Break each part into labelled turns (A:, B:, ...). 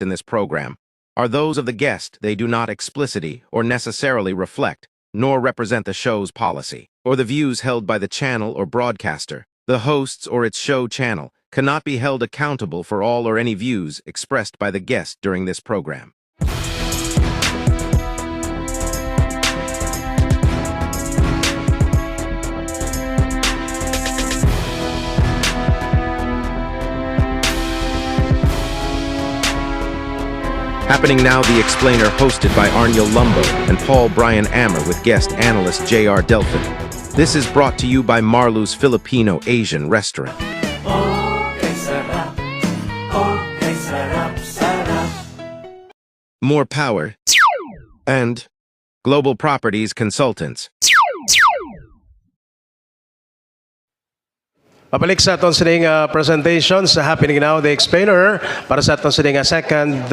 A: in this program are those of the guest. They do not explicitly or necessarily reflect, nor represent the show's policy, or the views held by the channel or broadcaster. The hosts or its show channel cannot be held accountable for all or any views expressed by the guest during this program. Happening now, The Explainer, hosted by Arniel Lumbo and Paul Brian Ammer with guest analyst J.R. Delphin. This is brought to you by Marlu's Filipino Asian Restaurant. More Power and Global Properties Consultants.
B: Pabalik sa atong sining presentation sa Happening Now, The Explainer, para sa atong sining second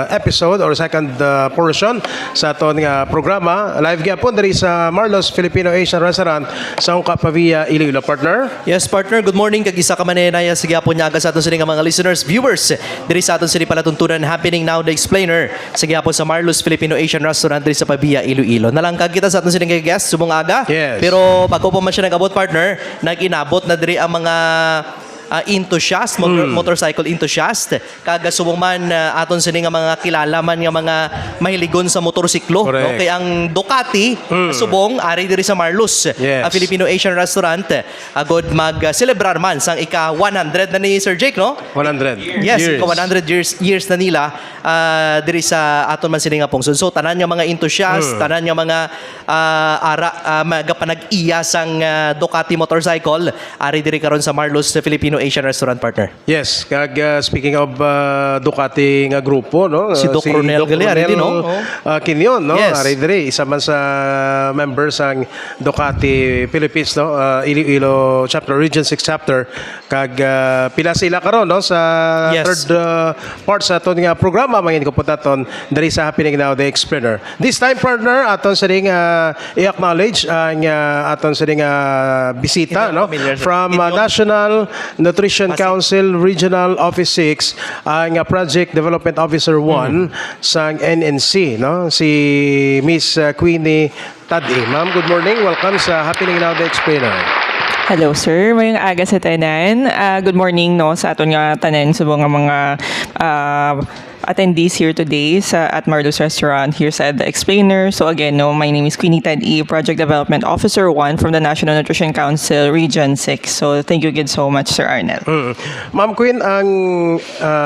B: episode or second portion sa atong programa. Live gyapon diri sa Marlo's Filipino Asian Restaurant sa Ungka Pavia, Iloilo, partner.
C: Yes, partner. Good morning. Kagisa ka manenaya sa gyapon niya sa atong sining mga listeners, viewers. Diri sa atong sining palatuntunan Happening Now, The Explainer sa gyapon sa Marlo's Filipino Asian Restaurant diri sa Pavia, Iloilo. Nalangkag kita sa atong sining guest subong aga.
B: Yes.
C: Pero bago pa man siya nag-abot, partner, nag-inabot na diri ang mga enthusiast, motorcycle enthusiast. Kaga subong man aton sini nga mga kilala man nga mga mahiligon sa motorsiklo. No? Kaya ang Ducati, subong, ari diri sa Marlos,
B: yes.
C: Filipino Asian Restaurant. Agod mag-celebrar man sang ika-100 na ni Sir Jake, no?
B: 100
C: Yes,
B: years.
C: ika-100 years na nila diri sa aton man sini nga pungsod. So, tanan nga mga enthusiast, tanan nga mga magapanag-iya sang Ducati motorcycle, ari diri karon sa Marlos Filipino Asian Restaurant, partner.
B: Yes, kag speaking of Ducati nga grupo, no?
C: Si Doc Ronel Galeari din, no?
B: Kinyon, no?
C: Yes.
B: Ari diri isa man sa members ang Ducati Philippines, no? Iloilo chapter, Region 6 chapter. Kag pila sila karon, no? Sa
C: Yes.
B: third part sa aton nga programa mangin ko putaton diri sa Happening Now, The Explainer. This time, partner, aton sa ring i-acknowledge ang aton sa ring bisita, no? From National Nutrition Council Regional Office 6 ang Project Development Officer 1 sa NNC, no? Si Miss Queenie Tadi. Ma'am, good morning. Welcome sa Happening Now, The Explainer.
D: Hello sir, mayong aga sa tanan. Good morning no sa aton nga tanan sa mga attendees here today at Marlo's Restaurant here sa The Explainer. So again, no, my name is Queenie Tadi, Project Development Officer 1 from the National Nutrition Council Region 6. So thank you again so much, Sir Arnel.
B: Ma'am Queen, ang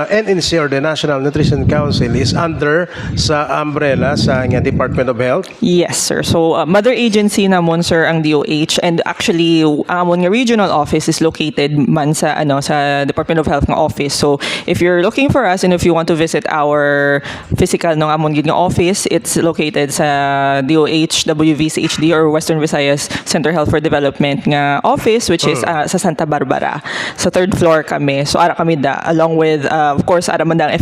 B: NNC or the National Nutrition Council is under sa umbrella sa Department of Health?
D: Yes, sir. So mother agency namon sir ang DOH, and actually amon nga regional office is located man sa sa Department of Health nga office. So if you're looking for us and if you want to visit our physical ng amon gid nga office, it's located sa DOH WVCHD or Western Visayas Center Health for Development nga office, which is sa Santa Barbara. Sa third floor kami. So ara kami da along with of course ara man ang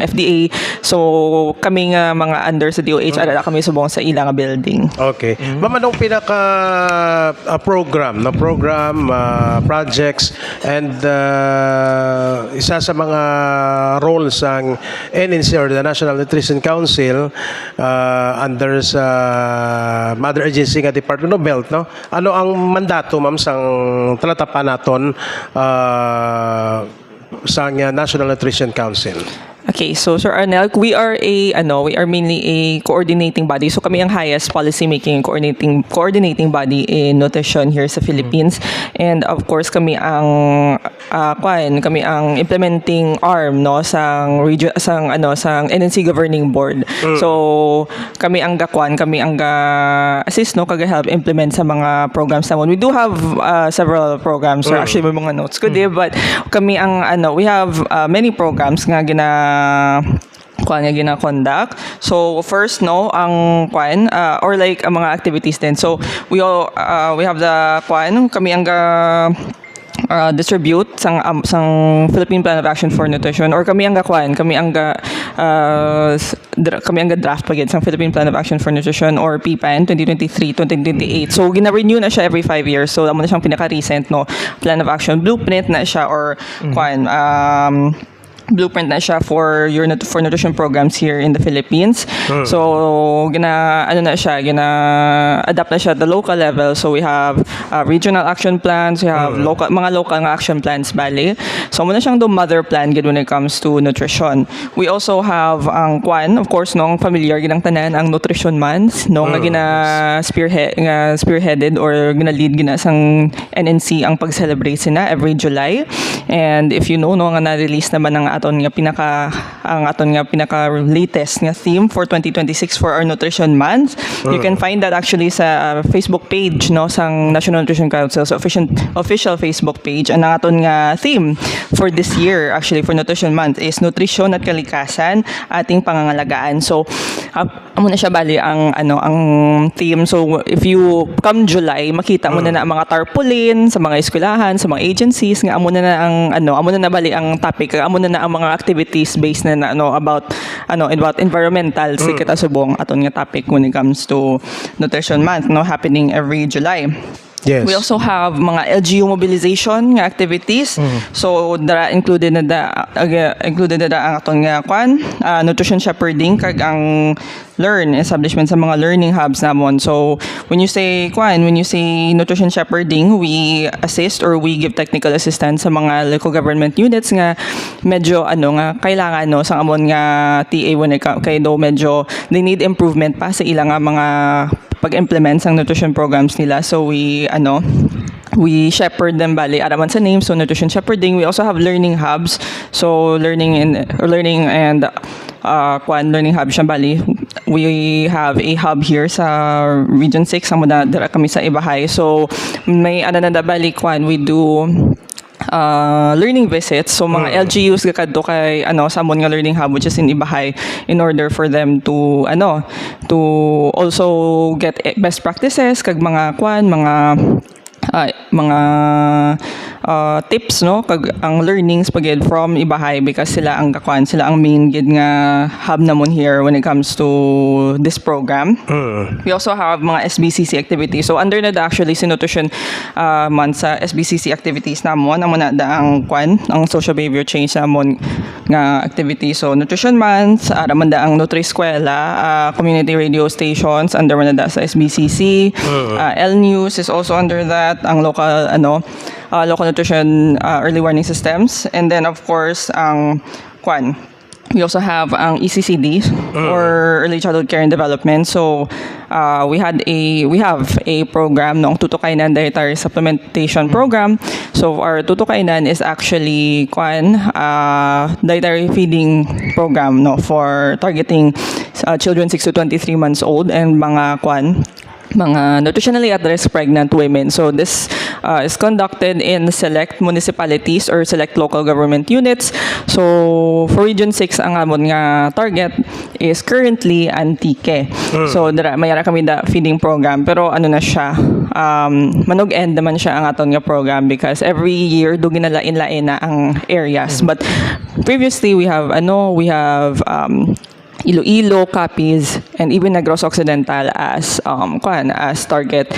D: FDA. So kami nga mga under sa DOH ara kami subong sa ilang building.
B: Okay. Ma'am, anong pinaka program, projects and isa sa mga roles ang NNC or the National Nutrition Council under sa mother agency nga Department of Health, no? Ano ang mandato, ma'am, sang talatapan naton sa National Nutrition Council?
D: Okay, so Sir Arnel, we are mainly a coordinating body. So kami ang highest policy making coordinating body in nutrition here sa Philippines. And of course kami ang implementing arm no sang region sang NNC governing board. So kami ang assist no help implement sa mga programs namon. We do have several programs, or actually may mga notes ko but kami ang we have many programs nga gina-conduct. So first ang or like ang mga activities din. So we have the kami ang distribute sang Philippine Plan of Action for Nutrition, or kami ang draft pagid sang Philippine Plan of Action for Nutrition or PPAN 2023-2028. So gina-renew na siya every 5 years. So amo na siyang pinaka-recent Plan of Action blueprint na siya, or blueprint na siya for for nutrition programs here in the Philippines. So gina adapt na siya at the local level. So we have regional action plans, we have mga local nga action plans bali. So muna siyang mother plan gid when it comes to nutrition. We also have ang of course nung familiar ginang tanan ang Nutrition Month no nga spearheaded or gina lead gina sang NNC ang pag-celebrate sina every July. And if you know no nga na-release naman ang aton nga pinaka latest nga theme for 2026 for our Nutrition Month. You can find that actually sa Facebook page no sang National Nutrition Council's official Facebook page. Ang aton nga theme for this year actually for Nutrition Month is Nutrisyon at Kalikasan ating pangangalagaan. So amo na siya bali ang theme. So if you come July makita mo na ang mga tarpaulin sa mga eskwelahan, sa mga agencies nga amo na bali ang topic, amo na ang mga activities based na about environmental sikita subong aton nga topic when it comes to Nutrition Month happening every July.
B: Yes.
D: We also have mga LGU mobilization nga activities. So dara included na ang aton nga nutrition shepherding kag ang establishment sa mga learning hubs namon. So when you say nutrition shepherding, we assist or we give technical assistance sa mga local government units nga medyo nga kailangan sa amon nga TA when kay do medyo they need improvement pa sa ilang mga pag-implement sang nutrition programs nila. So we shepherd them bali araman sa name, so nutrition shepherding. We also have learning hubs, so learning and learning hub siya bali. We have a hub here sa Region 6 ang muna dira kami sa Ibahay. So may bali we do learning visits. So mga LGUs gakadto kay sa amon nga learning hub which is in Ibahay in order for them to also get best practices kag mga tips kag ang learnings pagid from Ibahay because sila ang main gid nga hub namon here when it comes to this program. We also have mga SBCC activities. So under na actually si Nutrition Month sa SBCC activities namon ang social behavior change namon nga activity. So Nutrition Month araman ang Nutri-Eskwela, community radio stations under man sa SBCC. L News is also under that, ang local local nutrition early warning systems, and then of course ang we also have ang ECCD or early childhood care and development. So we have a program Tutukainan dietary supplementation program. So our Tutukainan is actually dietary feeding program for targeting children 6 to 23 months old and mga nutritionally at-risk pregnant women. So this is conducted in select municipalities or select local government units. So for Region 6 ang amon nga target is currently Antique. So mayara kami feeding program, pero na siya manog-end naman siya ang aton nga program because every year do ginalain-lain na ang areas. But previously we have Iloilo, Capiz, and even Negros Occidental as target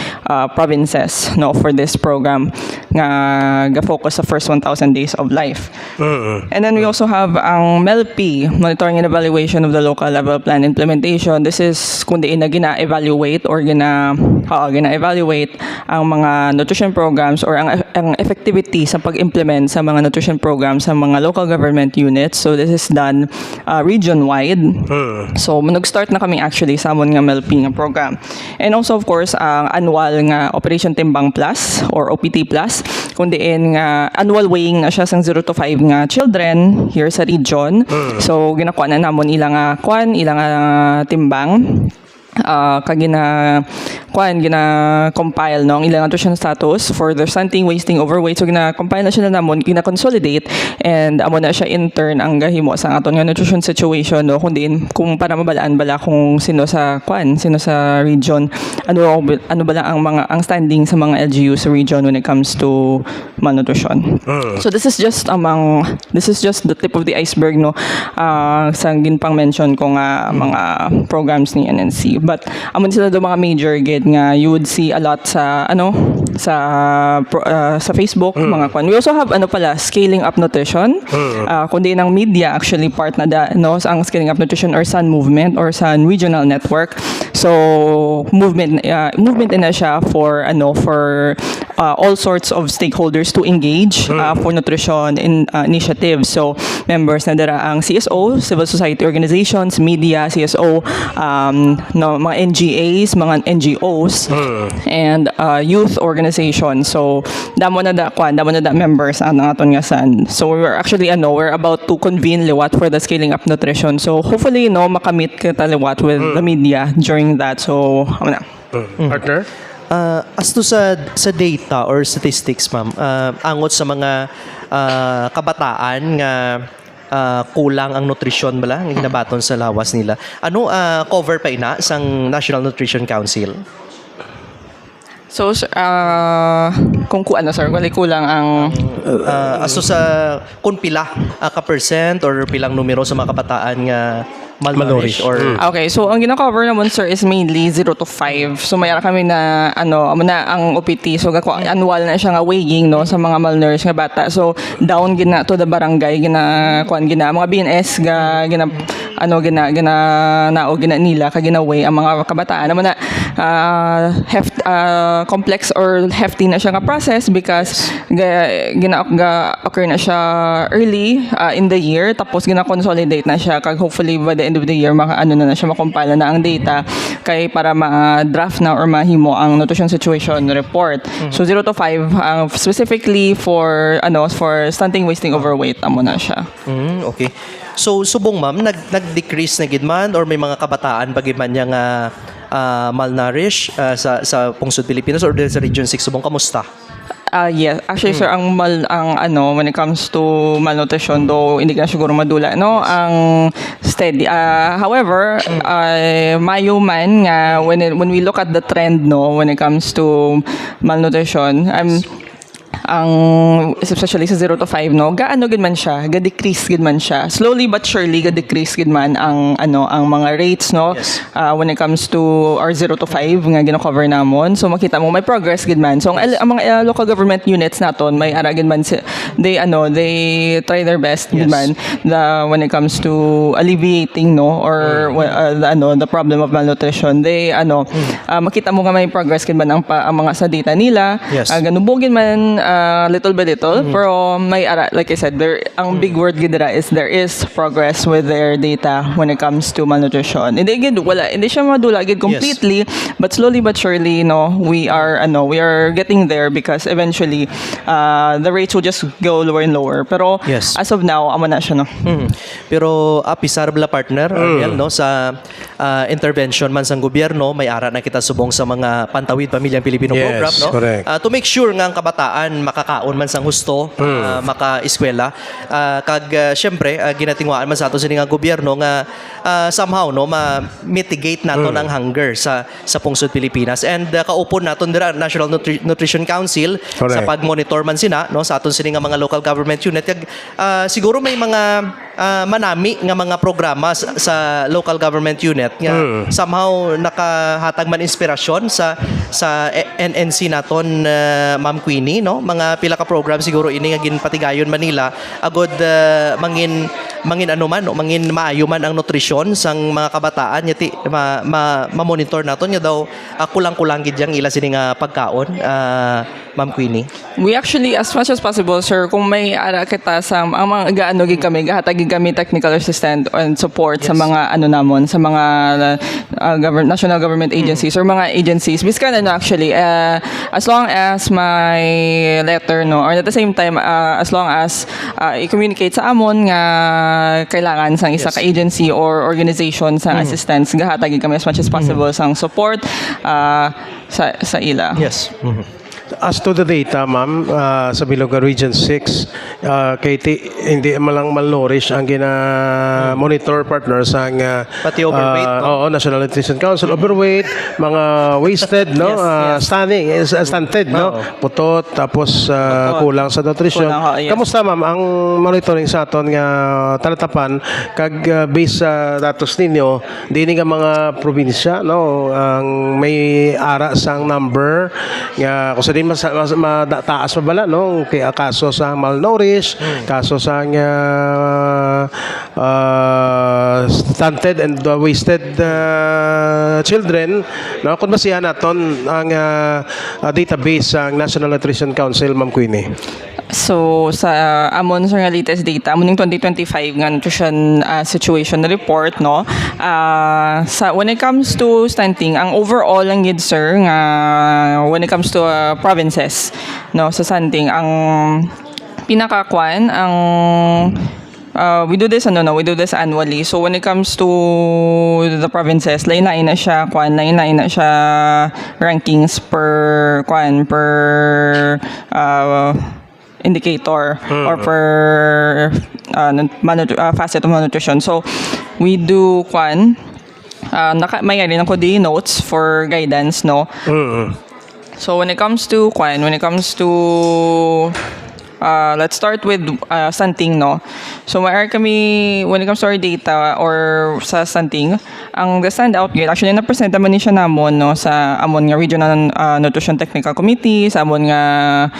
D: provinces for this program nga ga-focus sa first 1,000 days of life. And then we also have ang MELP, monitoring and evaluation of the local level plan implementation. This is kundi na gina-evaluate or gina-evaluate ang mga nutrition programs or ang effectivity sa pag-implement sa mga nutrition programs sa mga local government units. So this is done region-wide. So nag-start na kami actually sa amon nga MELP nga program. And also of course ang annual nga Operation Timbang Plus or OPT Plus, kundi nga annual weighing na siya sang 0 to 5 nga children here sa region. So ginakuha na namon ilang timbang gina-compile ang ilang nutrition status for their stunting, wasting, overweight. So gina-compile na siya namon, gina-consolidate, and amo na siya in turn ang gahimo sa aton nga nutrition situation kung para mabalaan bala kung sino sa region ano bala ang standing sa mga LGU sa region when it comes to malnutrition. So this is just the tip of the iceberg sa ginpang mention ko nga mga programs ni NNC. But amon sila do mga major gid website nga you would see a lot sa sa Facebook mga kwan. We also have Scaling Up Nutrition. Kundi ng media actually part na ang Scaling Up Nutrition or Sun Movement or Sun Regional Network. So movement na siya for all sorts of stakeholders to engage for nutrition initiatives. So members na dara ang CSO, civil society organizations, media, CSO, mga NGAs, mga NGOs, and youth organizations. So damo na da members ang aton nga san. So we're actually we're about to convene liwat for the Scaling Up Nutrition. So hopefully makamit kita liwat with the media during that. So
B: Partner?
C: As to sa data or statistics, ma'am, angot sa mga kabataan nga kulang ang nutrisyon bala nga ginabaton sa lawas nila. Ano cover pa ina sang National Nutrition Council?
D: So kung sir, wala kulang ang
C: As to sa kung pila ka percent or pilang numero sa mga kabataan nga malnourished or
D: okay, so ang gina-cover naman sir is mainly 0 to 5. So mayroon kami na ang OPT, so annual na siya nga weighing sa mga malnourished nga bata. So down gina to the barangay gina mga BNS gina nila gina-weigh ang mga kabataan naman na complex or hefty na siya nga process because occur na siya early in the year, tapos gina-consolidate na siya kag hopefully by the end of the year na siya makumpila na ang data kay para ma-draft na or mahimo ang nutrition situation report. So 0 to 5 specifically for stunting, wasting, overweight amo na siya.
C: Okay. So subong ma'am nag-decrease na gid man or may mga kabataan bagay man yang malnourished sa pungsod Pilipinas or sa Region 6 subong kamusta?
D: Yes, actually sir, ang when it comes to malnutrition, though hindi ka siguro madula ang steady. However, mayo man nga when we look at the trend when it comes to malnutrition, especially sa 0 to 5 gaano gid man siya, ga-decrease gid man siya, slowly but surely ga-decrease gid man ang mga rates
C: Yes.
D: when it comes to our 0 to 5 nga gina-cover namon. So makita mo may progress gid man. So ang mga local government units naton may ara gid man they try their best gid man when it comes to alleviating the problem of malnutrition. They makita mo nga may progress gid man ang mga sa data nila.
C: Yes.
D: Ganubog gid man little by little, pero may like I said, ang big word gid dira is there is progress with their data when it comes to malnutrition. Hindi siya madula gid completely, but slowly but surely we are getting there because eventually the rates will just go lower and lower. Pero
C: Yes.
D: as of now amo na siya
C: Pero apisar bala partner Ariel sa intervention man sang gobyerno may ara na kita subong sa mga Pantawid Pamilyang Pilipino
B: Yes,
C: program
B: correct.
C: to make sure nga ang kabataan makakaon man sang husto maka-eskwela kag syempre ginatingwaan man sa ato sini nga gobyerno nga somehow ma-mitigate naton ang hunger sa pungsod Pilipinas and kaupon naton dira National Nutrition Council
B: Correct.
C: sa pagmonitor man sina sa aton sini nga mga local government unit kag siguro may mga manami nga mga programa sa local government unit nga somehow nakahatag man inspirasyon sa NNC naton Ma'am Queenie mga pila ka program siguro ini nga ginpatigayon Manila agod mangin mangin maayo man ang nutrisyon sang mga kabataan yati ma-monitor naton nya daw kulang-kulang gid yang ila sini nga pagkaon Ma'am Queenie.
D: We actually, as much as possible, sir, kung may ara kita sa ang mga gid kami, gahatag kami technical assistant and support sa mga namon, sa mga national government agencies or mga agencies. Biskan actually, as long as may letter or at the same time, as long as i-communicate sa amon nga kailangan sang isa ka agency or organization sa assistance, gahatag kami as much as possible sang support sa ila.
C: Yes.
B: As to the data, ma'am, sa Biloga Region 6, hindi malang malnourished ang gina-monitor partners ang
C: Pati overweight, no?
B: Oo, National Nutrition Council, overweight, mga wasted, no? Stunted, no? Putot, tapos kulang sa nutrition.
D: Kulang, yes.
B: Kamusta, ma'am, ang monitoring sa aton nga talatapan kag based sa datos ninyo, dini nga mga probinsya, no? Ang may ara sang number nga kung sa di mataas pa bala, no? Kaya kaso sa malnourished, kaso sa stunted and wasted children, no? Kung basihan naton ang database sa National Nutrition Council, Ma'am Queenie.
D: So sa amon sa nga latest data amon yung 2025 nga nutrition situation report, no, sa when it comes to stunting, ang overall ang gid sir nga when it comes to provinces, no, sa stunting ang pinakakwan ang we do this annually. So when it comes to the provinces, lain-lain na siya rankings per indicator or per facet of malnutrition. So we do may rin ako di notes for guidance, no. So when it comes to let's start with stunting, no. So mayroon kami when it comes to our data or sa stunting, ang the standout yun actually na-present naman ni siya namon, no, sa amon nga Regional Nutrition Technical Committee, sa amon nga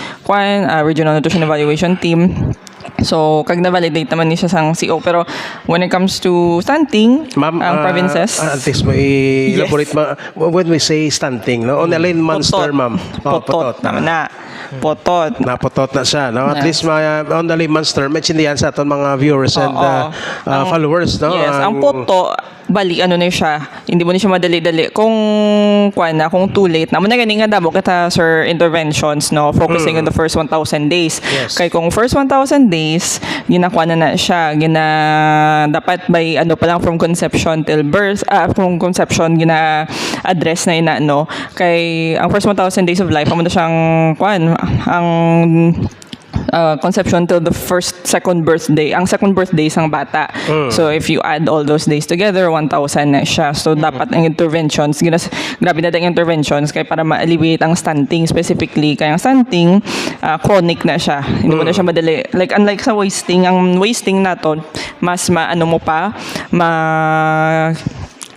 D: Regional Nutrition Evaluation Team. So kag na-validate naman ni siya sang CO, pero when it comes to stunting,
B: Ma'am,
D: ang provinces,
B: at least mo i-elaborate when we say stunting, no? On a layman monster, ma'am.
D: Potot naman na. Potot.
B: Napotot na siya, no? At
D: Yes.
B: least on the layman's term, maintindihan sa aton mga viewers and followers, no?
D: Yes, ang poto, bali, ano na siya, hindi mo na siya madali-dali. Kung too late, naman na ganing nga damo kita, sir, interventions, no, focusing on the first 1,000 days.
B: Yes.
D: Kaya kung first 1,000 days, ginakuha na siya, dapat by, pa lang from conception till birth, from conception, gina-address na ina, no. Kay ang first 1,000 days of life, amo na siyang, ang conception till the second birthday sang bata. So if you add all those days together, 1,000 na siya. So dapat ang interventions, grabe na ang interventions kay para ma-alleviate ang stunting specifically. Kaya ang stunting chronic na siya. Hindi mo na siya madali. Like unlike sa wasting, ang wasting nato mas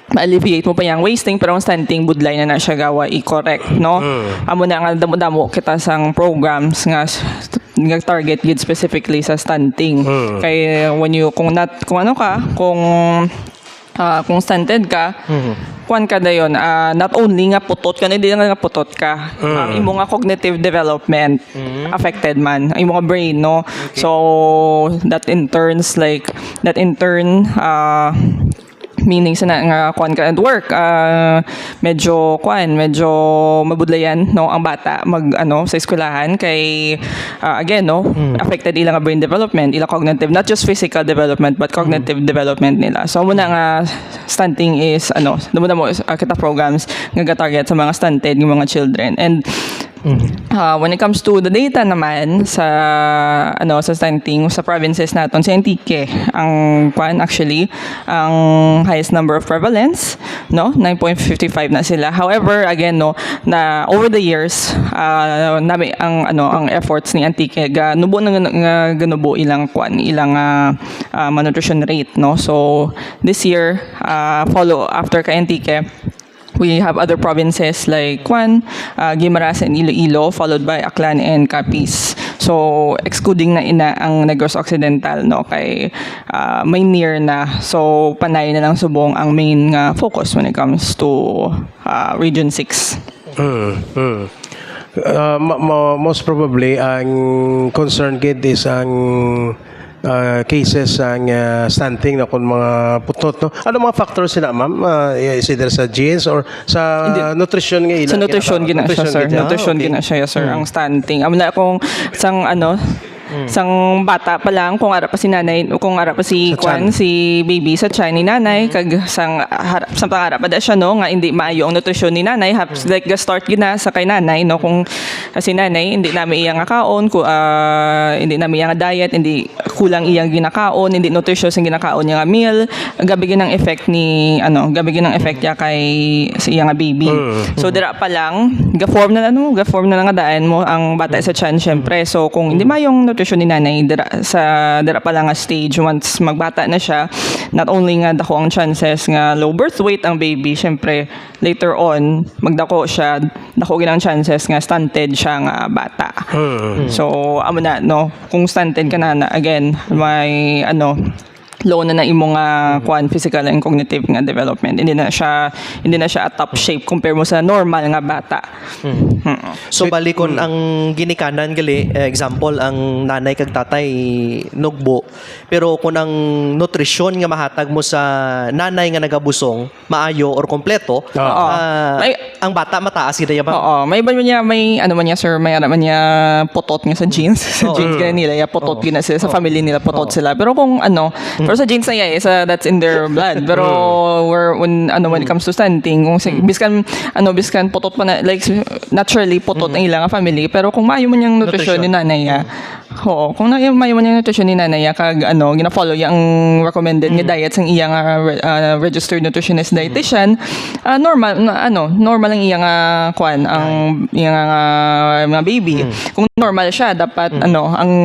D: ma-alleviate mo pa yung wasting, pero ang stunting budlay na siya gawa i-correct, no. Amo na nga damo-damo kita sang programs nga target gid specifically sa stunting. Kay kung stunted ka, ka dayon, not only nga putot ka, hindi nga putot ka. Ang imo nga cognitive development affected man, ang imo nga brain, no. So that in turn meaning sa nga ka at work, medyo mabudlayan, no, ang bata sa eskwelahan kay again, no, affected ilang brain development, ilang cognitive, not just physical development but cognitive development nila. So muna nga stunting is mo kita programs nga target sa mga stunted ng mga children. And when it comes to the data naman sa stunting sa provinces naton, sa Antique ang actually ang highest number of prevalence, no, 9.55 na sila. However, again, no, na over the years ang efforts ni Antique ganubo ilang malnutrition rate, no. So this year follow after kay Antique, we have other provinces like Guimaras and Iloilo, followed by Aklan and Capiz. So excluding na ang Negros Occidental, no, kay may near na. So panay na lang subong ang main focus when it comes to Region 6.
B: Most probably ang concern kid is ang cases ang stunting na kung mga putot, no? Ano mga factors sila, ma'am? Is either sa genes or sa nutrition nga ila?
D: Sa nutrition gina siya, sir. Nutrition gina siya, sir, ang stunting. Amla kung sang sang bata pa lang kung ara pa si nanay, kung ara pa si
B: Sa tiyan.
D: kwan si baby sa tiyan ni nanay kag sang harap samtang ara pa da siya no nga hindi maayo ang nutrisyon ni nanay like ga start gina sa kay nanay no kung si nanay hindi namin iyang kaon hindi namin iyang diet, hindi kulang iyang ginakaon, hindi nutritious ang ginakaon niya nga meal, gabi ng effect ni gabi ng effect niya kay sa iyang baby. So dira pa lang ga-form na nga daan mo ang bata sa tiyan syempre. So kung hindi yung nutrition ni nanay dira pa lang nga stage once magbata na siya, not only nga dako ang chances nga low birth weight ang baby, syempre later on magdako siya, dako ginang chances nga stunted siya nga bata. So amo na no, kung stunted ka na again may low na imong kuan physical and cognitive nga development, hindi na siya at top shape compare mo sa normal nga bata.
C: So balikon ang ginikanan gali, example ang nanay kag tatay nugbo, pero kung ang nutrisyon nga mahatag mo sa nanay nga nagabusong maayo or kompleto, ang bata mataas gid ba?
D: Oo, may iba niya, may man niya sir, may man niya potot nga sa genes. Sa genes kaya nila, potot gina sila sa family nila, potot sila. Pero kung pero sa genes na that's in their blood. Pero when it comes to stunting, kung biskan potot pa na, like naturally potot ang ilang family, pero kung maayo man yung nutrition ni nanay niya, oo, kung maayo man yung nutrition ni nanay niya, kag gina-follow yung recommended nga diet sang iyang registered nutritionist dietitian, normal ang iyang kuan ang iyang mga baby. Kung normal siya, dapat ang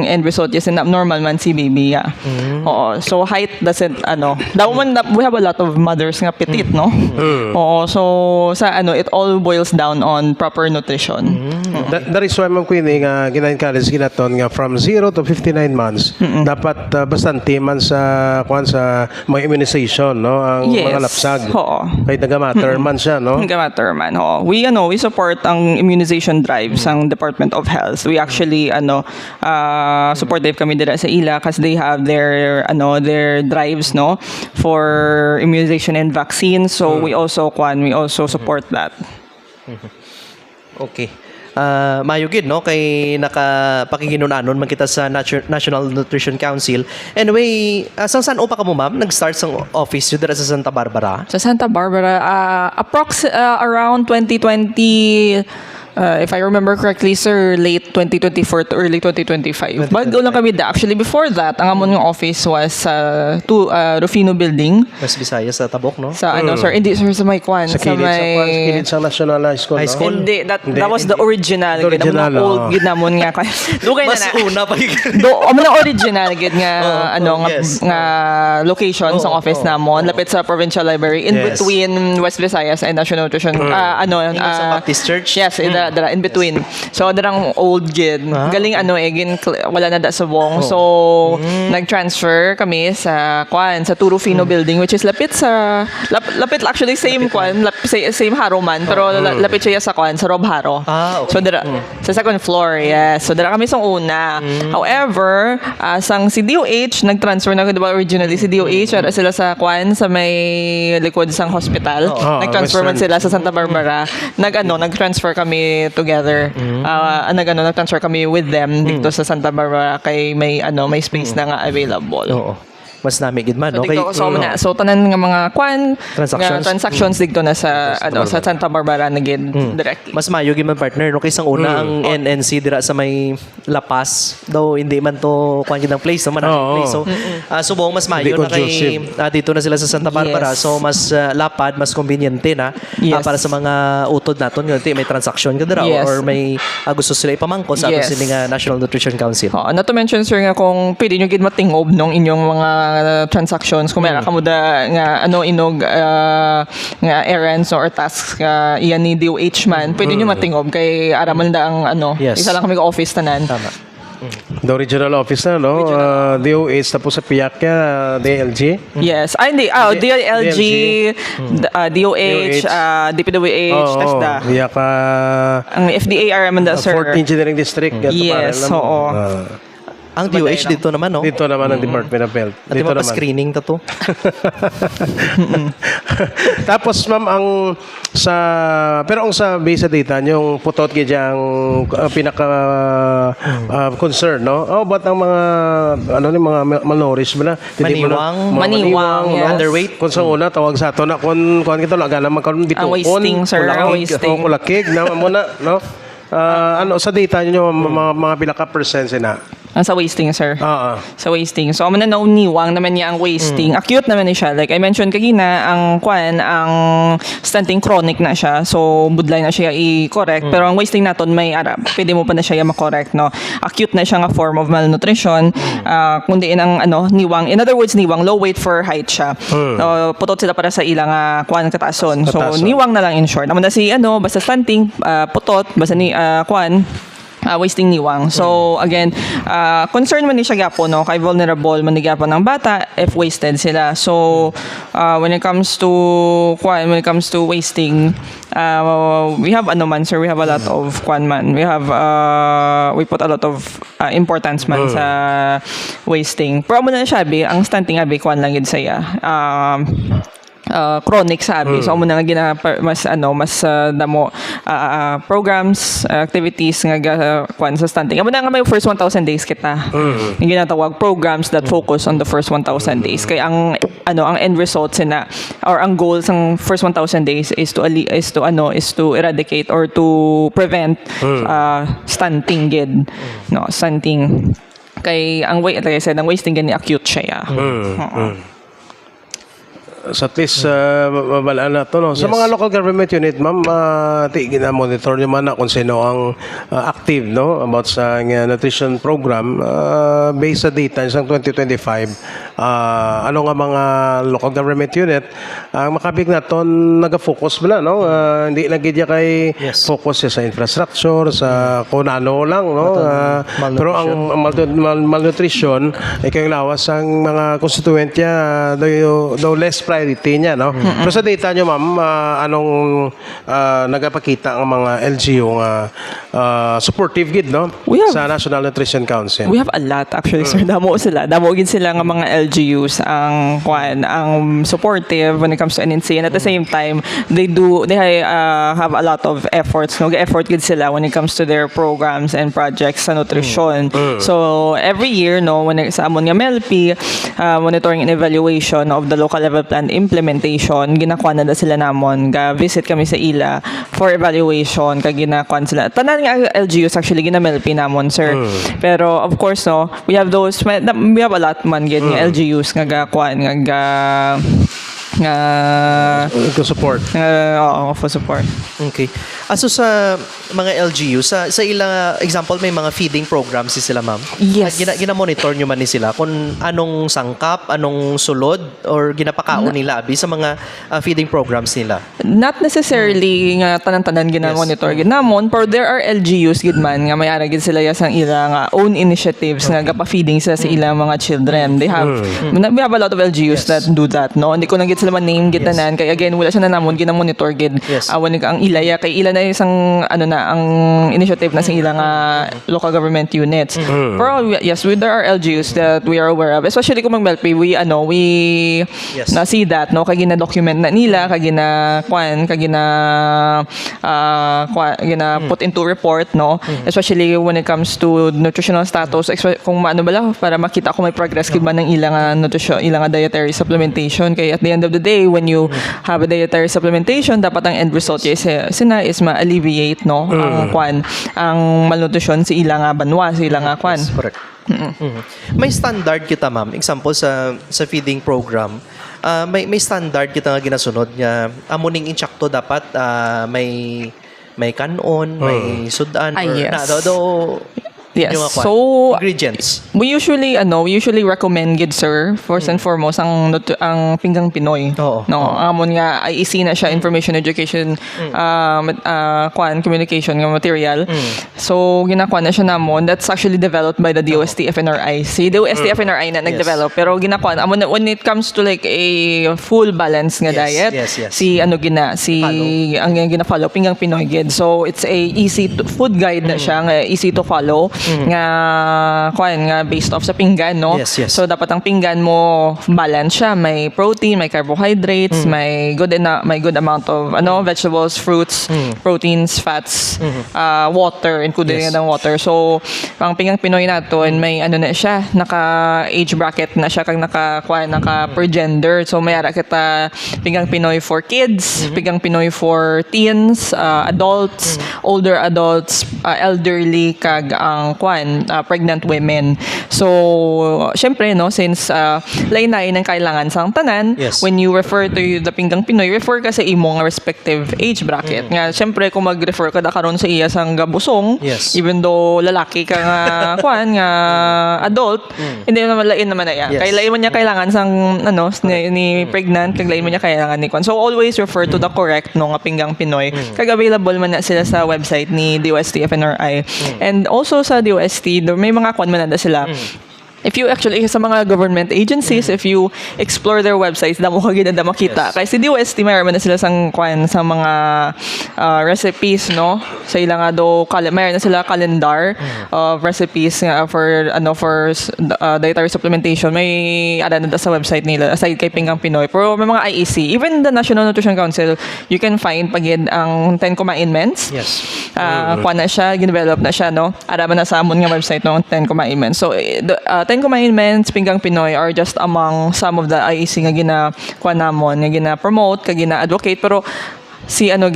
D: end result is abnormal man si baby. Oo, so height doesn't we have a lot of mothers nga petite, no? Oo, so sa it all boils down on proper nutrition.
B: That is why Ma'am Queenie nga gina-encourage ginaton nga from 0 to 59 months dapat bastante man sa mga immunization, no, ang
D: Yes.
B: mga lapsag.
D: Oo.
B: Kay taga-matter man siya, no?
D: Matter man. Oo. We support ang immunization drives ang Department of Health. We actually supportive kami dira sa ila kasi they have their drives no for immunization and vaccines. So we also support that.
C: Okay. Mayo gid no kay nakapakiginunanon man kita sa National Nutrition Council. Anyway, saan upa ka mo ma'am? Nag-start sang office yun dira sa Santa Barbara?
D: Sa Santa Barbara, around 2020, if I remember correctly, sir, late 2024 to early 2025. Bago lang kami actually, before that, ang amon ng office was sa Rufino Building.
C: West Visayas sa Tabok, no?
D: Sa sir, hindi sir, sa may kwan.
B: Sa kilid sa National High School.
C: High school?
D: Hindi, that was the original.
B: The original,
D: Gid old gid namon nga kwan. Dugay na
C: Mas
D: na.
C: una pa
D: Amo na original gid nga
C: yes.
D: nga location sa office namon lapit sa Provincial Library in
B: Yes.
D: between West Visayas and National Nutrition
C: sa Baptist Church?
D: Yes, dara in between. So darang old gid. Galing wala na da sa Wong. So nag-transfer kami sa Rufino Building, which is lapit actually same same Haroman pero lapit siya sa sa Rob Haro.
C: Okay.
D: So dara sa second floor, yes. So dara kami sa una. However, sang si DOH nag-transfer na diba originally si DOH ara sila sa sa may likod sang hospital. Nag-transfer man
B: Western.
D: sila sa Santa Barbara. Nag-transfer kami together. Nag-transfer kami with them dito sa Santa Barbara kay may space na nga available.
C: Oo. Mas nami gid man,
D: So,
C: no?
D: dito kasama na. So, tanan nga mga transactions dito na sa sa Santa Barbara na gid directly.
C: Mas mayo gid man partner no kaysa una ang NNC dira sa may La Paz daw hindi man to kuan gid ang place naman ang place. So subong mas mayo na kay dito na sila sa Santa Barbara.
D: Yes.
C: So mas lapad, mas conveniente na
D: Yes.
C: para sa mga utod naton nga may transaction ka dira
D: Yes.
C: or may gusto sila ipamangko sa
D: Yes.
C: ato sila nga National Nutrition Council.
D: Not to mention sir nga kung pwede nyo gid matingob nung inyong mga transactions kung meron ka mo da nga nga errands or tasks nga iyan ni DOH man pwede nyo matingob kay araman da ang
C: Yes.
D: isa lang kami ka office tanan.
C: Tama.
B: The original office na, no? DOH, tapos sa PIAC DLG.
D: Yes. Hindi. DLG, DOH, DPWH, tas da.
B: PIAC,
D: Ang FDA araman da sir.
B: 4th Engineering District.
D: Yes, oo.
C: Ang DOH dito naman, no?
B: Dito naman ang Department of Health.
C: At
B: Dito naman.
C: screening ta to.
B: Tapos ma'am pero ang sa visa data yung putot gid ang pinaka concern no. But ang mga ni mga malnourished ba na
C: Maniwang,
B: no?
C: underweight.
B: Kung sa una tawag sa ato na kung kita lang gana magkaroon dito.
D: Ang wasting, sir, ang wasting.
B: Kulakig na muna no. Sa data niyo mga pila ka percent na.
D: Sa wasting, sir.
B: Oo.
D: Sa wasting. So, na niwang naman niya ang wasting. Acute naman ni siya. Like I mentioned kagina, ang stunting chronic na siya. So, budlay na siya i-correct. Pero ang wasting naton may pwede mo pa na siya ma-correct, no? Acute na siya nga form of malnutrition. Kundi ang niwang. In other words, niwang, low weight for height siya. So, putot sila para sa ilang katason. So,
B: Katason.
D: niwang na lang in short. Naman na si basta stunting, putot, basta ni wasting niwang. So again, concern man ni siya gapo no kay vulnerable man ni gapo ng bata if wasted sila. So when it comes to wasting, we have sir, we have a lot of we put a lot of importance man sa wasting. Pero mo na siya ang stunting kwan lang gid saya. Chronic sabi. So amo na nga mas damo programs, activities nga kwan sa stunting. Amo na nga may first 1,000 days kita. Yung ginatawag programs that focus on the first 1,000 days. Kaya ang end result na or ang goals ng first 1,000 days is to eradicate or to prevent stunting gid. No, stunting. Kay ang like I said, ang wasting gani acute siya.
B: So at least mabalaan na to no. Sa mga local government unit ma'am, monitor niyo man na kung sino ang active no about sa nutrition program based sa data sa 2025. Ano nga mga local government unit ang makabig na to naga-focus bala no. Hindi nagidya kay focus sa infrastructure sa kung ano lang no. Pero ang malnutrition ay kayong lawas ang mga constituent niya do less priority niya, no? Pero sa data nyo, ma'am, anong nagapakita ang mga LGU supportive gid, no? Sa National Nutrition Council?
D: We have a lot, actually, sir. Damo sila. Damo gid sila nga mga LGUs ang supportive when it comes to NNC. And at the same time, they have a lot of efforts, no? Effort gid sila when it comes to their programs and projects sa nutrition. So, every year, no, when sa amon nga MELP, monitoring and evaluation of the local level plan implementation, ginakuha na sila namon. Visit kami sa ila for evaluation, ginakuha sila. Tanan nga LGUs actually ginamelpi namon, sir. Pero of course, no, we have a lot man gid nga LGUs nga gakuan
B: to support.
D: For support.
C: Okay. So sa mga LGU, sa ilang example, may mga feeding programs sila, ma'am?
D: Yes.
C: Gina-monitor nyo man ni sila kung anong sangkap, anong sulod, or ginapakaon nila abi sa mga feeding programs nila?
D: Not necessarily nga tanan-tanan gina-monitor ginamon, pero there are LGUs gid man nga may ara gid sila sa ilang own initiatives nga gapa-feeding sa ilang mga children. They have we have a lot of LGUs that do that, no? Hindi ko na gid sila man name gid tanan kay again wala siya na namon gina-monitor gid ang ilaya kay ila na isang ang initiative na sa ilang local government units. Pero yes, there are LGUs that we are aware of, especially kung mag-MELP, we na see that, no, kay gina-document na nila, kay put into report, no, especially when it comes to nutritional status, kung maano bala para makita kung may progress gid man ng ilang nutrition, ilang dietary supplementation. Kay at the end of the day, when you have a dietary supplementation, dapat ang end result is ma-alleviate, no, ang malnutrition sa ilang banwa, sa ilang kwan.
C: Yes, correct. May standard kita, ma'am. Example sa feeding program, may standard kita nga ginasunod nga amuning inchakto dapat may kanon, may sudan, or
D: yes. Yes. So
C: ingredients.
D: We usually recommend gid, sir, first and foremost ang pinggang Pinoy. No, amon nga ay isi na siya information education communication nga material. So ginakuha na siya namon. That's actually developed by the DOST FNRI. Si DOST FNRI na nagdevelop, pero ginakuha amon when it comes to like a full balance nga diet. Si ang gina-follow pinggang Pinoy gid. So it's a easy food guide na siya nga easy to follow. nga kuan nga based off sa pinggan, no?
C: Yes, yes.
D: So dapat ang pinggan mo balance siya, may protein, may carbohydrates, may good amount of vegetables, fruits, proteins, fats, water, including ng water. So ang pinggang Pinoy naton may na siya, naka age bracket na siya kag naka per gender. So may ara kita pinggang Pinoy for kids, pinggang Pinoy for teens, adults, older adults, elderly kag ang pregnant women. So syempre since lain-lain ang kailangan sa tanan,
C: Yes.
D: when you refer to the pinggang Pinoy, refer ka sa imong respective age bracket. Nga syempre kung mag-refer ka da karon sa iya sang gabusong,
C: Yes.
D: even though lalaki ka nga nga adult, hindi naman lain naman na yan.
C: Yes.
D: Kay lain mo niya kailangan sang ni pregnant, kag lain mo niya kailangan ni kwan. So always refer to the correct nga pinggang Pinoy. Kag available man na sila sa website ni DOST FNRI. And also sa DOST, may mga kwan man na sila. If you actually, sa mga government agencies, if you explore their websites, damo ka ginanda makita. Kaya si DOST, mayroon na sila sa mga recipes, no? Sa ilang mayroon na sila calendar of recipes for dietary supplementation. May na sa website nila, aside kay Pinggang Pinoy. Pero may mga IEC. Even the National Nutrition Council, you can find pagid ang 10 commandments.
C: Yes.
D: Kuha na siya, ginevelop na siya, no? Araman na sa amon nga website ng 10 commandments. So, the 10 commandments, Pinggang Pinoy are just among some of the IEC nga gina-kuha namon, nga gina-promote, nga gina-advocate. Pero, sila na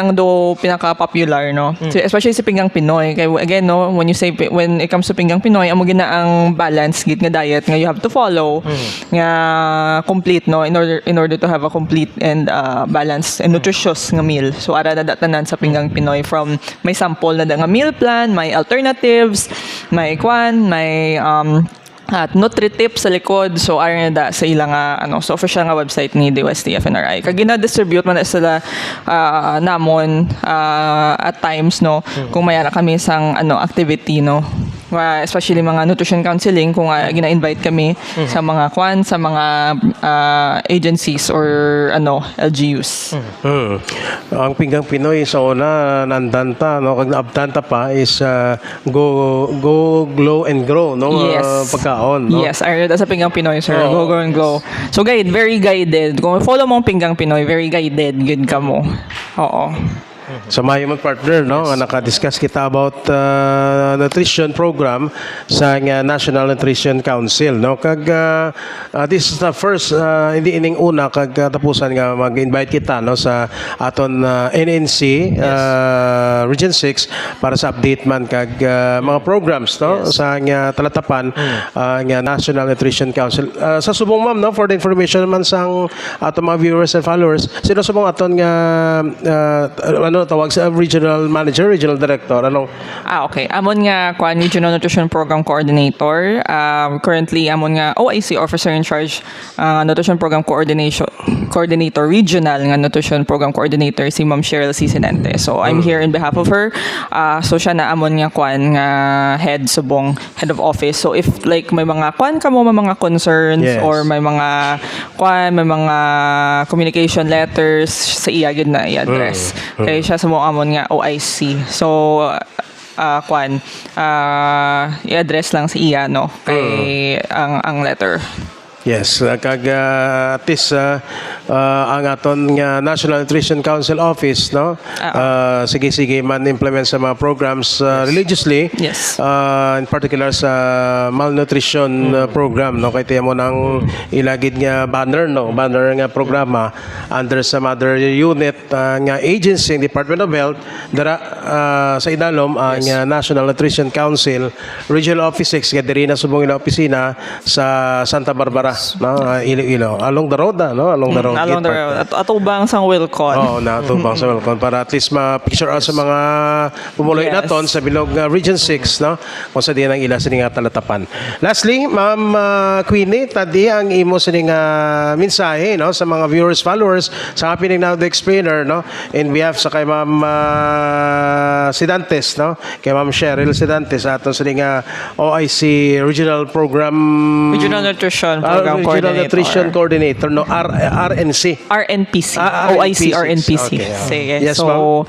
D: ang pinaka-popular, no? So, especially si Pinggang Pinoy. Kaya again, no, when it comes to Pinggang Pinoy, amo gina ang balance nga diet nga you have to follow, nga complete, no, in order to have a complete and balanced and nutritious nga meal. So ara na datanan sa Pinggang Pinoy, from may sample na nga meal plan, may alternatives, may at Nutri-Tips sa likod. So aron na sa ilang sa official nga website ni DOST FNRI. Kag gina-distribute man na sila namon at times, no, kung mayara kami sang activity, no, especially mga nutrition counseling, kung gina-invite kami sa mga sa mga agencies or LGUs.
B: Ang Pinggang Pinoy sa una nandanta, no, kag naabtanta pa is go glow and grow, no,
D: Yes.
B: pagkaon, no.
D: Yes, ayun sa Pinggang Pinoy, sir.
B: Oo.
D: Go and go. So very guided. Kung follow mo ang Pinggang Pinoy, very guided good ka mo. Oo.
B: Sa Mayo man partner, no, nga naka-discuss kita about nutrition program sa National Nutrition Council, no. Kag this is the first hindi ining una kag tapusan nga mag-invite kita, no, sa aton NNC Region 6 para sa update man kag mga programs, no, sa talatapan nga National Nutrition Council. Sa subong ma'am, no, for the information man sang aton mga viewers and followers, sino subong aton nga tawag sa regional manager, regional director, anong?
D: Okay. Amon nga Regional Nutrition Program Coordinator. Currently, amon nga OIC Officer in Charge Nutrition Program Coordinator, Regional nga Nutrition Program Coordinator, si Ma'am Cheryl C. Sinente. So, I'm here in behalf of her. So, siya na amon nga head subong head of office. So, if like may mga may mga concerns,
B: Yes.
D: or may mga may mga communication letters sa iya gid na i-address. Kaya siya sa mga amon nga OIC. So i-address lang sa iya, no, kay ang letter.
B: Yes, kag at least ang aton nga National Nutrition Council Office, no, sige man implement sa mga programs religiously.
D: Yes.
B: In particular sa malnutrition program, no, kay tiyan mo nang ilagid nga banner nga programa under sa mother unit nga agency ng Department of Health dara sa idalom ang National Nutrition Council Regional Office 6 nga diri na subong ila opisina sa Santa Barbara, no, Iloilo, along the road, no, along the road.
D: Along the road. Atubang sang Wilcon.
B: Oo, natubang sa Wilcon para at least ma-picture out sa mga pumuloy
D: Yes.
B: naton sa bilog Region 6, no, kung sa diyan ang ila sa nga talatapan. Lastly, Ma'am Queenie, tadi ang imo sa nga mensahe, no, sa mga viewers, followers sa Happening Now the Explainer, no, in behalf sa kay Ma'am Sidantes, no, kay Ma'am Cheryl Sidantes aton sa nga OIC Regional Program
D: Regional Nutrition Program
B: Regional
D: Coordinator.
B: Nutrition Coordinator, no? RNC.
D: RNPC.
B: Ah,
D: OIC,
B: RNPC.
D: RNPC.
B: Okay, yeah.
D: Sige.
B: Yes,
D: so,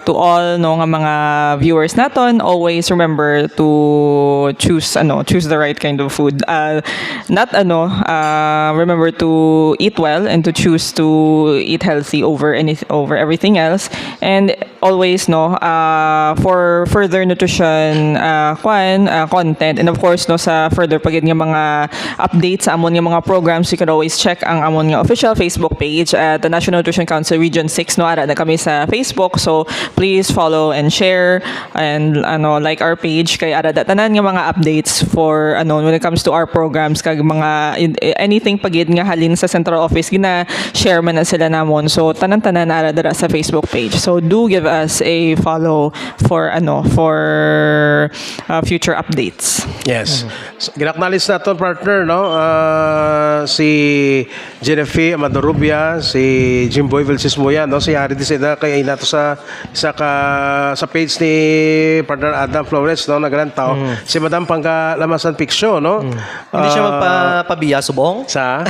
D: to all no nga mga viewers naton, always remember to choose the right kind of food. Remember to eat well and to choose to eat healthy over everything else. And always for further nutrition content, and of course sa further pagid nga mga updates sa amon nga mga programs, you can always check ang amon nga official Facebook page at the National Nutrition Council Region 6. Ara na kami sa Facebook, so please follow and share and like our page kay ara tanan nga mga updates for when it comes to our programs kag mga anything pagid nga halin sa central office gina share man na sila namon, so tanan-tanan ara dara sa Facebook page. So do give us a follow for future updates.
B: Yes. So, ginaknalis naton partner, no? Si Genevieve Amadorubia, si Jimboy Vilchismoya, no? Si Harry Diseda kay nato sa page ni partner Adam Flores, no? Nagalantaw. Si Madam Pangkalamasan Picture, no?
C: Hindi siya magpabiya subong?
B: Sa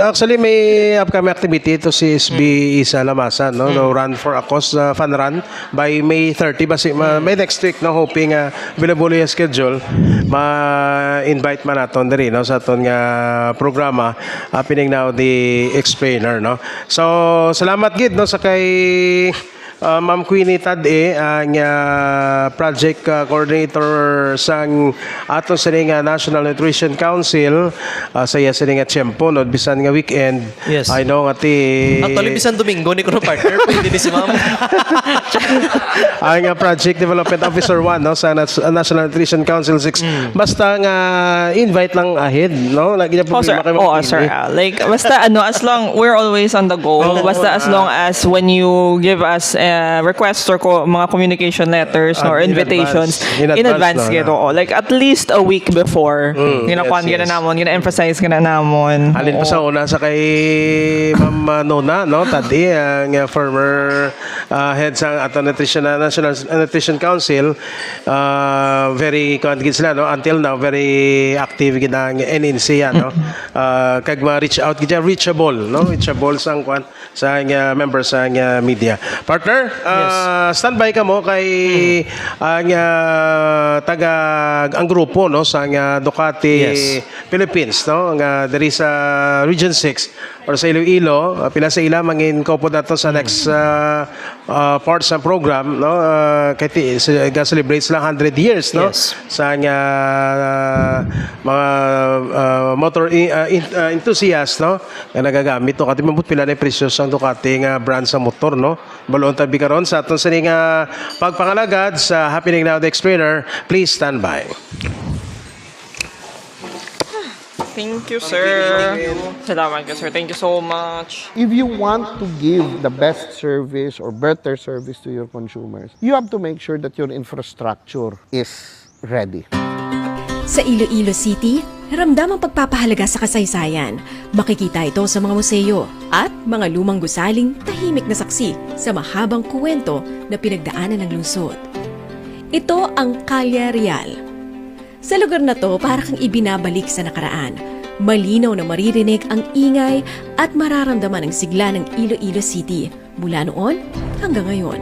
B: actually may upcoming activity to si SB Isa Lamasan, no? No run for a cause fun run by May 30 may next week, no, hoping available yung schedule ma-invite man naton diri, no, sa aton nga programa happening now the explainer, no. So salamat gid, no, sa kay Ma'am Queenie Tade, ang project coordinator sa aton sa National Nutrition Council, sa iya sa nga tiyempo, no, bisan nga weekend.
C: Yes.
B: I know nga
C: Actually, bisan Domingo ni kuno partner, pwede ni si ma'am.
B: ang Project Development Officer 1, no, sa National Nutrition Council 6. Basta nga invite lang ahead, no, lagi na
D: Oh, sir.
B: problema kay Ma'am
D: Sir.
B: Queenie.
D: Like, basta as long, we're always on the go. Basta as long as when you give us requests or mga communication letters or
B: in
D: invitations
B: advance.
D: in advance,
B: No,
D: gito. Like, at least a week before. Ginakuan
B: yes,
D: gina namon, gina-emphasize gina namon.
B: Alin pa sa una sa kay Ma'am Nona, no, Tadi, ang former head sa ato National Nutrition Council, very confident sila, no, until now very active gid ang NNC, no. Kag ma-reach out gid reachable, no, reachable sa members sa media. Partner, standby ka mo kay ang ang grupo, no, sa Ducati Philippines, no, nga diri sa Region 6 or sa Iloilo, pila sa ila mangin kopod nato sa next part sa program, no, kay celebrates lang 100 years, no,
C: Yes.
B: sa mga motor enthusiast, no, nga nagagamit to kati mabut pila na presyo sa Ducati nga brand sa motor, no. Balon tabi karon sa aton sa pagpangalagad sa happening now the explainer. Please stand by.
D: Thank you, sir. Salamat ka, sir. Thank you so much.
E: If you want to give the best service or better service to your consumers, you have to make sure that your infrastructure is ready.
F: Sa Iloilo City, ramdam ang pagpapahalaga sa kasaysayan. Makikita ito sa mga museo at mga lumang gusaling tahimik na saksi sa mahabang kuwento na pinagdaanan ng lungsod. Ito ang Calle Real. Sa lugar na to, para kang ibinabalik sa nakaraan. Malinaw na maririnig ang ingay at mararamdaman ang sigla ng Iloilo City mula noon hanggang ngayon.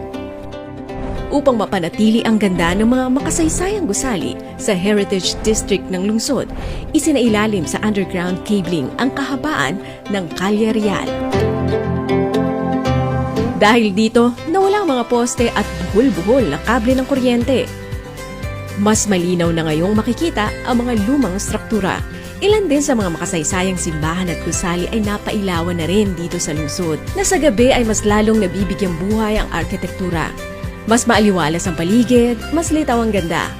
F: Upang mapanatili ang ganda ng mga makasaysayang gusali sa Heritage District ng lungsod, isinailalim sa underground cabling ang kahabaan ng Calle Real. Dahil dito, nawala ang mga poste at buhol-buhol na kable ng kuryente. Mas malinaw na ngayong makikita ang mga lumang struktura. Ilan din sa mga makasaysayang simbahan at gusali ay napailawan na rin dito sa lungsod, na sa gabi ay mas lalong nabibigyang buhay ang arkitektura. Mas maaliwalas ang paligid, mas litaw ang ganda.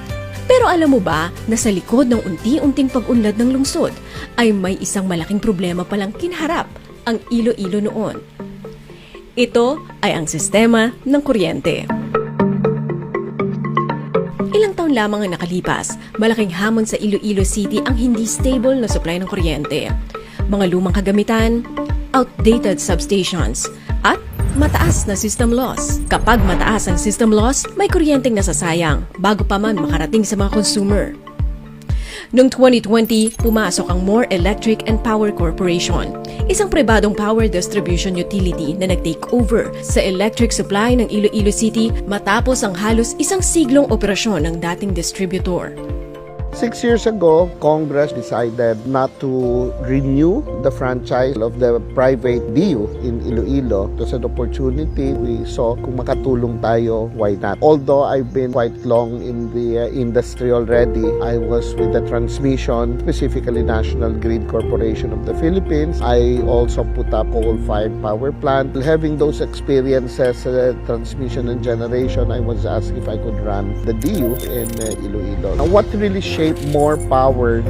F: Pero alam mo ba na sa likod ng unti-unting pag-unlad ng lungsod ay may isang malaking problema palang kinaharap ang Iloilo noon. Ito ay ang sistema ng kuryente. Ilang taon lamang ang nakalipas, malaking hamon sa Iloilo City ang hindi stable na supply ng kuryente. Mga lumang kagamitan, outdated substations, at mataas na system loss. Kapag mataas ang system loss, may kuryenteng nasasayang bago pa man makarating sa mga consumer. Noong 2020, pumasok ang More Electric and Power Corporation, isang pribadong power distribution utility na nag-take over sa electric supply ng Iloilo City matapos ang halos isang siglong operasyon ng dating distributor.
E: 6 years ago, Congress decided not to renew the franchise of the private DU in Iloilo. It was an opportunity. We saw kung makatulong tayo, why not? Although I've been quite long in the industry already, I was with the transmission, specifically National Grid Corporation of the Philippines. I also put up coal-fired power plant. Having those experiences, transmission and generation, I was asked if I could run the DU in Iloilo. Now, what really shaped more power,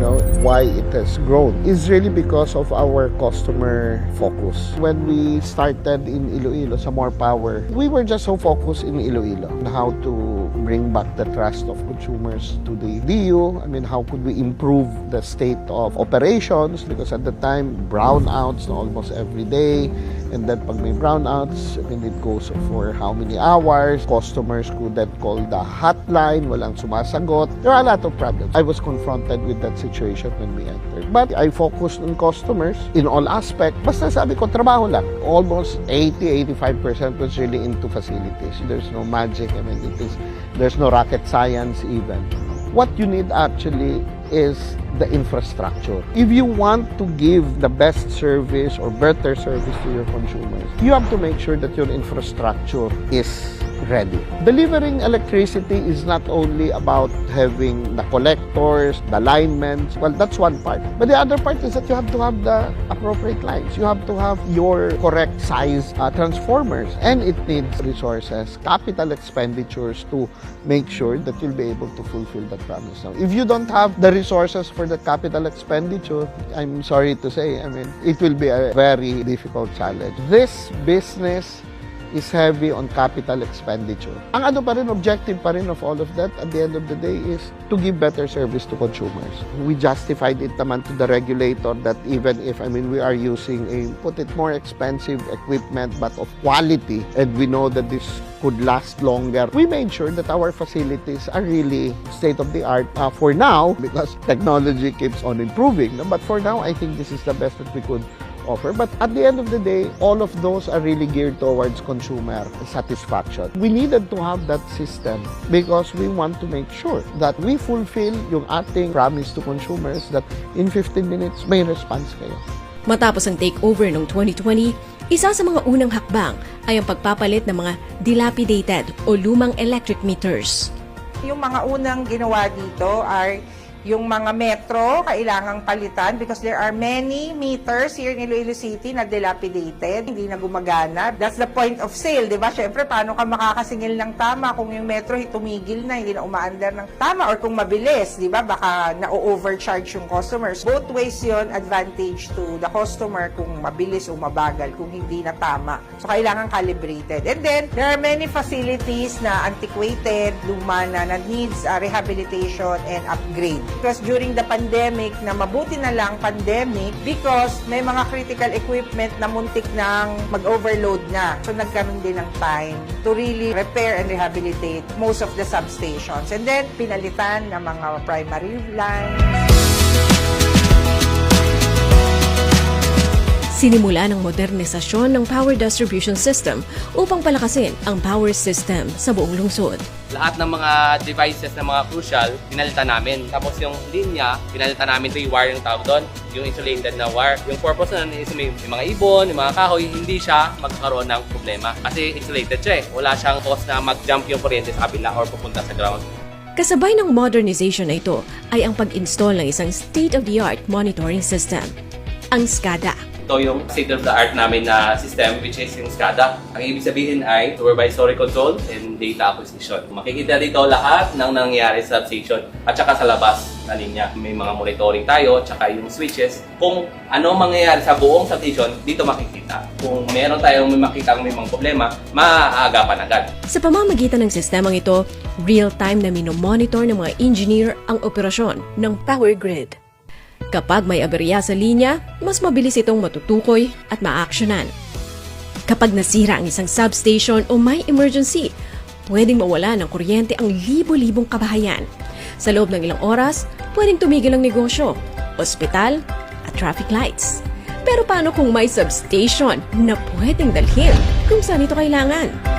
E: why it has grown, is really because of our customer focus. When we started in Iloilo sa More Power, we were just so focused in Iloilo on how to bring back the trust of consumers to the DU. I mean, how could we improve the state of operations? Because at the time, brownouts almost every day. And then pag may brownouts, I mean, it goes for how many hours. Customers could then call the hotline, walang sumasagot. There are a lot of problems. I was confronted with that situation when we entered. But I focused on customers in all aspects. Basta sabi ko, trabaho lang. Almost 80-85% was really into facilities. There's no magic. I mean, there's no rocket science even. What you need actually is the infrastructure. If you want to give the best service or better service to your consumers, you have to make sure that your infrastructure is ready. Delivering electricity is not only about having the collectors, the linemen. Well, that's one part. But the other part is that you have to have the appropriate lines. You have to have your correct size transformers. And it needs resources, capital expenditures to make sure that you'll be able to fulfill that promise. Now, if you don't have the resources for the capital expenditure, I'm sorry to say, I mean, it will be a very difficult challenge. This business is heavy on capital expenditure. Ang objective pa rin of all of that at the end of the day is to give better service to consumers. We justified it naman to the regulator that even if, we are using more expensive equipment but of quality, and we know that this could last longer, we made sure that our facilities are really state-of-the-art for now, because technology keeps on improving. But for now, I think this is the best that we could offer. But at the end of the day, all of those are really geared towards consumer satisfaction. We needed to have that system because we want to make sure that we fulfill yung ating promise to consumers that in 15 minutes may response kayo.
F: Matapos ang takeover noong 2020, isa sa mga unang hakbang ay ang pagpapalit ng mga dilapidated o lumang electric meters.
G: Yung mga unang ginawa dito ay yung mga metro, kailangang palitan because there are many meters here in Iloilo City na dilapidated, hindi na gumagana. That's the point of sale, di ba? Siyempre, paano ka makakasingil ng tama kung yung metro tumigil na, hindi na umaandar ng tama, or kung mabilis, di ba? Baka na-overcharge yung customers. Both ways yon, advantage to the customer kung mabilis o mabagal, kung hindi na tama. So, kailangan calibrated. And then, there are many facilities na antiquated, luma na needs rehabilitation and upgrade. Because during the pandemic, na mabuti na lang pandemic, because may mga critical equipment na muntik nang mag-overload na. So nagkaroon din ng time to really repair and rehabilitate most of the substations. And then, pinalitan ng mga primary lines.
F: Sinimula ng modernisasyon ng power distribution system upang palakasin ang power system sa buong lungsod.
H: Lahat ng mga devices na mga crucial, pinalitan namin. Tapos yung linya, pinalitan namin 3 wire yung tawag doon, yung insulated na wire. Yung purpose na is may mga ibon, may mga kahoy, hindi siya magkaroon ng problema. Kasi insulated siya eh. Wala siyang cause na mag-jump yung kuryente sa kabila or pupunta sa ground.
F: Kasabay ng modernization na ito ay ang pag-install ng isang state-of-the-art monitoring system, ang SCADA.
H: Ito yung state-of-the-art namin na system, which is yung SCADA. Ang ibig sabihin ay supervisory control and data acquisition. Makikita dito lahat ng nangyayari sa substation at saka sa labas na linya. May mga monitoring tayo at saka yung switches. Kung ano mangyayari sa buong substation, dito makikita. Kung meron tayong makita may mga problema, maaagapan agad.
F: Sa pamamagitan ng sistemang ito, real-time na minomonitor ng mga engineer ang operasyon ng power grid. Kapag may aberya sa linya, mas mabilis itong matutukoy at ma-actionan. Kapag nasira ang isang substation o may emergency, pwedeng mawala ng kuryente ang libo-libong kabahayan. Sa loob ng ilang oras, pwedeng tumigil ang negosyo, ospital, at traffic lights. Pero paano kung may substation na pwedeng dalhin kung saan ito kailangan?